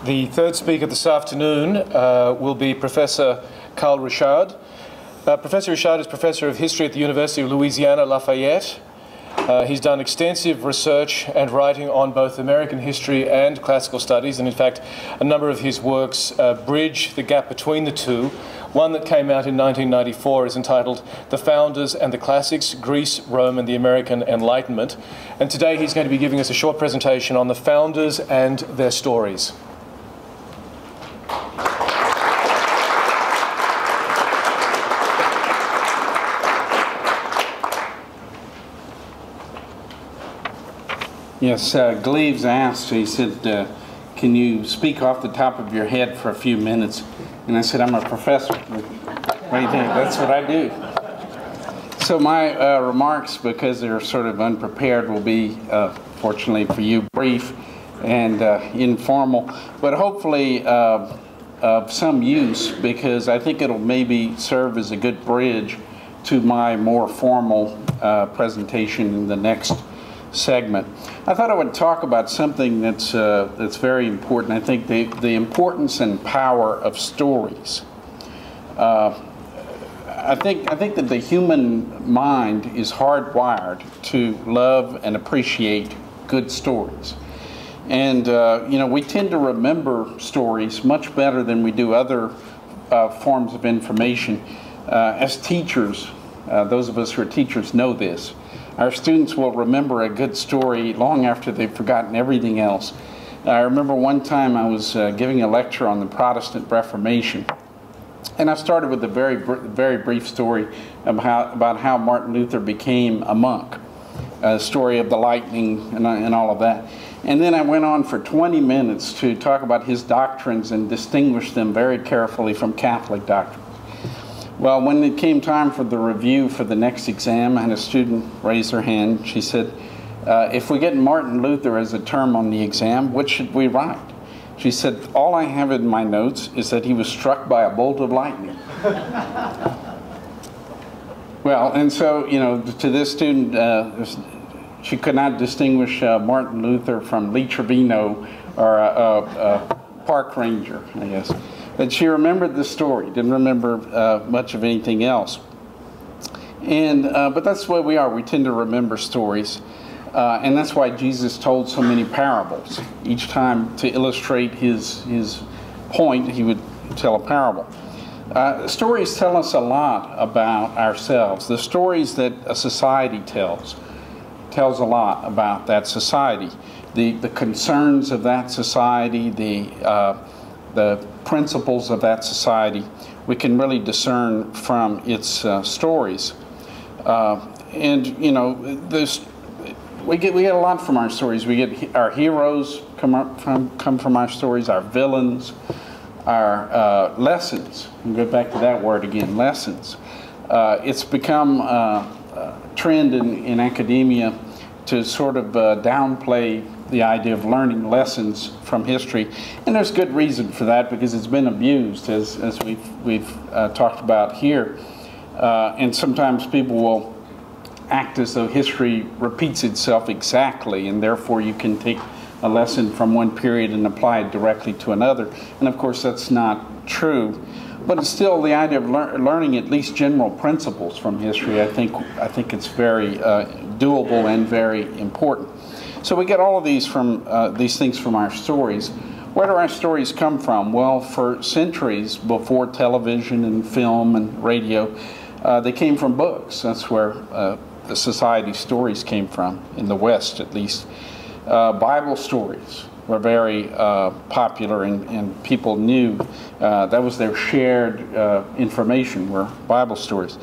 The third speaker this afternoon will be Professor Carl Richard. Professor Richard is Professor of History at the University of Louisiana-Lafayette. He's done extensive research and writing on both American history and classical studies, and in fact, a number of his works bridge the gap between the two. One that came out in 1994 is entitled The Founders and the Classics, Greece, Rome, and the American Enlightenment. And today he's going to be giving us a short presentation on the founders and their stories. Yes, Gleaves asked, he said, can you speak off the top of your head for a few minutes? And I said, I'm a professor. Right there, that's what I do. So my remarks, because they're sort of unprepared, will be, fortunately for you, brief and informal, but hopefully of some use, because I think it'll maybe serve as a good bridge to my more formal presentation in the next segment. I thought I would talk about something that's very important. I think the importance and power of stories. I think that the human mind is hardwired to love and appreciate good stories, and you know, we tend to remember stories much better than we do other forms of information. As teachers, those of us who are teachers know this. Our students will remember a good story long after they've forgotten everything else. I remember one time I was giving a lecture on the Protestant Reformation, and I started with a very brief story about how Martin Luther became a monk, a story of the lightning and all of that. And then I went on for 20 minutes to talk about his doctrines and distinguish them very carefully from Catholic doctrines. Well, when it came time for the review for the next exam, I had a student raise her hand. She said, if we get Martin Luther as a term on the exam, what should we write? She said, all I have in my notes is that he was struck by a bolt of lightning. Well, and so, you know, to this student, she could not distinguish Martin Luther from Lee Trevino or a park ranger, I guess. But she remembered the story, didn't remember much of anything else. And but that's the way we are. We tend to remember stories. And that's why Jesus told so many parables. Each time to illustrate his point, he would tell a parable. Stories tell us a lot about ourselves. The stories that a society tells a lot about that society. The concerns of that society, the principles of that society, we can really discern from its stories. And you know, we get a lot from our stories. We get our heroes come from our stories, our villains, our lessons. We'll go back to that word again, lessons. It's become a trend in academia to sort of downplay the idea of learning lessons from history, and there's good reason for that, because it's been abused, as we've talked about here, and sometimes people will act as though history repeats itself exactly, and therefore you can take a lesson from one period and apply it directly to another, and of course that's not true. But it's still the idea of learning at least general principles from history. I think it's very doable and very important. So we get all of these things from our stories. Where do our stories come from? Well, for centuries before television and film and radio, they came from books. That's where the society stories came from, in the West at least. Bible stories were very popular, and people knew that was their shared information, were Bible stories.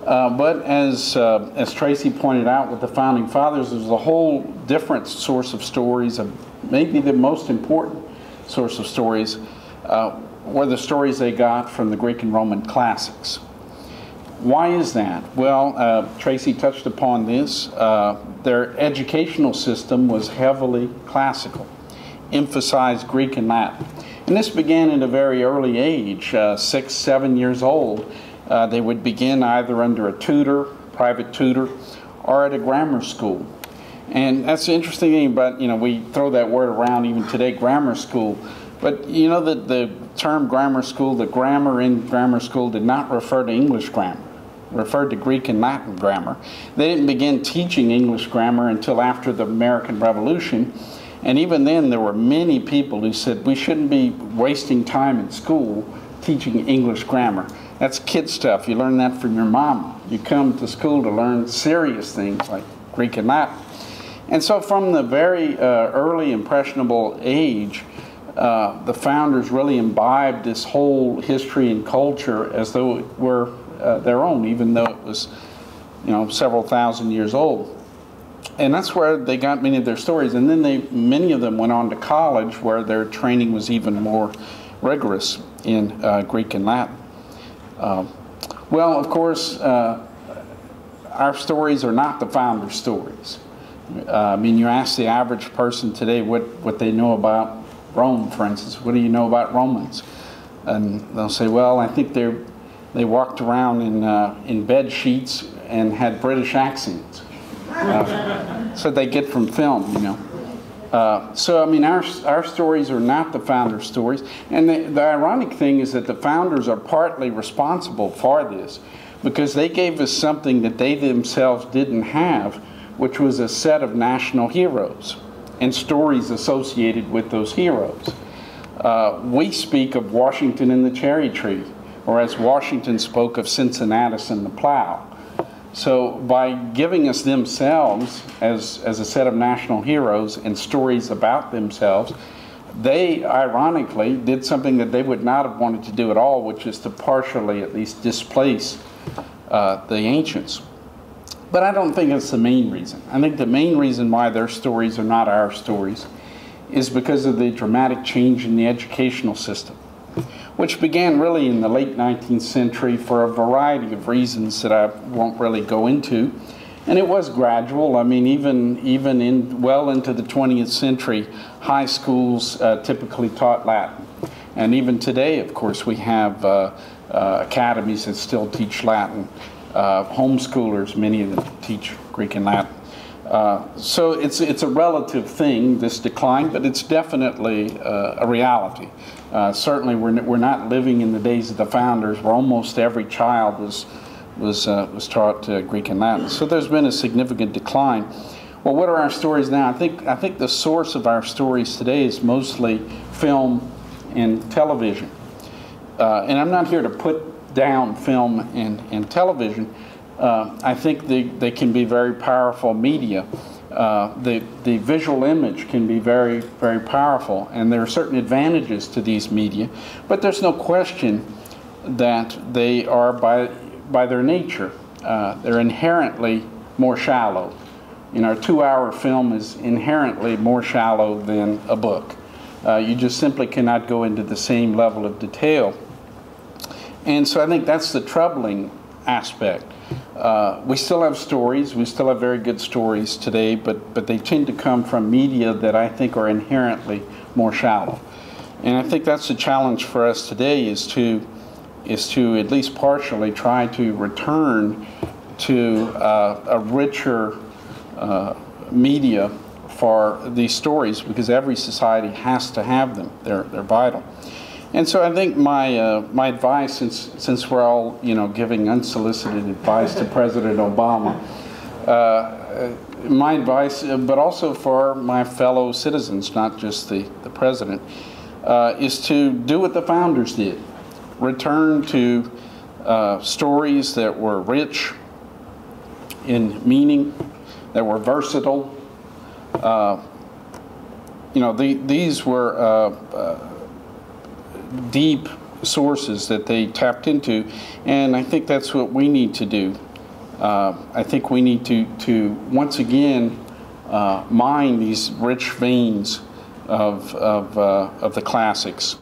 But as Tracy pointed out with the Founding Fathers, there's a whole different source of stories, maybe the most important source of stories, were the stories they got from the Greek and Roman classics. Why is that? Well, Tracy touched upon this. Their educational system was heavily classical, emphasized Greek and Latin. And this began at a very early age, 6, 7 years old. They would begin either under a tutor, private tutor, or at a grammar school. And that's the interesting thing about, you know, we throw that word around even today, grammar school. But you know that the term grammar school, the grammar in grammar school did not refer to English grammar. It referred to Greek and Latin grammar. They didn't begin teaching English grammar until after the American Revolution. And even then, there were many people who said, we shouldn't be wasting time in school teaching English grammar. That's kid stuff. You learn that from your mom. You come to school to learn serious things like Greek and Latin. And so from the very early impressionable age, the founders really imbibed this whole history and culture as though it were their own, even though it was, you know, several thousand years old. And that's where they got many of their stories. And then many of them went on to college, where their training was even more rigorous in Greek and Latin. Well, of course, our stories are not the founders' stories. I mean, you ask the average person today what they know about Rome, for instance. What do you know about Romans? And they'll say, well, I think they walked around in bed sheets and had British accents. So they get from film, you know. So, I mean, our stories are not the founders' stories. And the ironic thing is that the founders are partly responsible for this, because they gave us something that they themselves didn't have, which was a set of national heroes and stories associated with those heroes. We speak of Washington and the cherry tree, or as Washington spoke of Cincinnatus and the plow. So by giving us themselves as a set of national heroes and stories about themselves, they ironically did something that they would not have wanted to do at all, which is to partially at least displace the ancients. But I don't think it's the main reason. I think the main reason why their stories are not our stories is because of the dramatic change in the educational system, which began really in the late 19th century for a variety of reasons that I won't really go into. And it was gradual. I mean, even well into the 20th century, high schools typically taught Latin. And even today, of course, we have academies that still teach Latin. Homeschoolers, many of them teach Greek and Latin. So it's a relative thing, this decline, but it's definitely a reality. Certainly, we're not living in the days of the founders, where almost every child was taught Greek and Latin. So there's been a significant decline. Well, what are our stories now? I think the source of our stories today is mostly film and television. And I'm not here to put down film and television. I think they can be very powerful media. The visual image can be very, very powerful, and there are certain advantages to these media, but there's no question that they are, by their nature, they're inherently more shallow. You know, a 2-hour film is inherently more shallow than a book. You just simply cannot go into the same level of detail. And so I think that's the troubling aspect. We still have stories, we still have very good stories today, but they tend to come from media that I think are inherently more shallow. And I think that's the challenge for us today, is to at least partially try to return to a richer media for these stories, because every society has to have them. They're vital. And so I think my advice, since we're all, you know, giving unsolicited advice to President Obama, my advice, but also for my fellow citizens, not just the president, is to do what the founders did. Return to stories that were rich in meaning, that were versatile. You know, these were deep sources that they tapped into, and I think that's what we need to do. I think we need to once again mine these rich veins of the classics.